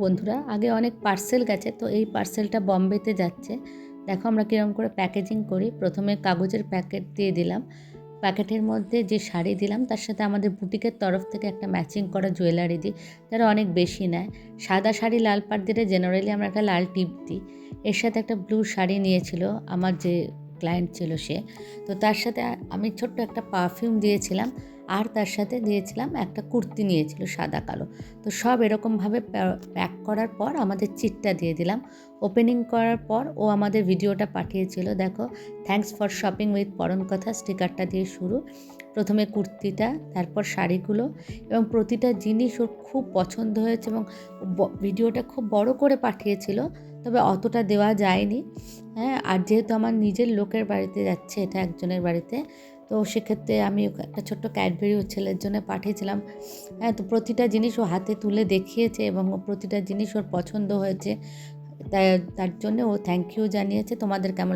বন্ধুরা, আগে অনেক পার্সেল গেছে, তো এই পার্সেলটা বম্বেতে যাচ্ছে। দেখো আমরা কীরকম করে প্যাকেজিং করি। প্রথমে কাগজের প্যাকেট দিয়ে দিলাম, প্যাকেটের মধ্যে যে শাড়ি দিলাম তার সাথে আমাদের বুটিকের তরফ থেকে একটা ম্যাচিং করা জুয়েলারি দিই, যারা অনেক বেশি নেয়। সাদা শাড়ি লাল পাড় দিলে জেনারেলি আমরা একটা লাল টিপ দিই। এর সাথে একটা ব্লু শাড়ি নিয়েছিল আমার যে ক্লায়েন্ট ছিল সে, তো তার সাথে আমি ছোট্ট একটা পারফিউম দিয়েছিলাম, আর তার সাথে দিয়েছিলাম একটা কুর্তি নিয়েছিল সাদা কালো। তো সব এরকমভাবে প্যাক করার পর আমাদের চিটটা দিয়ে দিলাম। ওপেনিং করার পর ও আমাদের ভিডিওটা পাঠিয়েছিল, দেখো থ্যাঙ্কস ফর শপিং উইথ পরমকথা স্টিকারটা দিয়ে শুরু। প্রথমে কুর্তিটা, তারপর শাড়িগুলো, এবং প্রতিটা জিনিস ওর খুব পছন্দ হয়েছে এবং ভিডিওটা খুব বড় করে পাঠিয়েছিল, তবে অতটা দেওয়া যায়নি। হ্যাঁ, আর যেহেতু আমার নিজের লোকের বাড়িতে যাচ্ছে, এটা একজনের বাড়িতে, তো সেক্ষেত্রে আমি একটা ছোট্ট ক্যাডবেরি ওর ছেলের জন্য পাঠিয়েছিলাম। হ্যাঁ, তো প্রতিটা জিনিস ও হাতে তুলে দেখিয়েছে এবং প্রতিটা জিনিস ওর পছন্দ হয়েছে, তার জন্য ও থ্যাংক ইউ জানিয়েছে। তোমাদের কেমন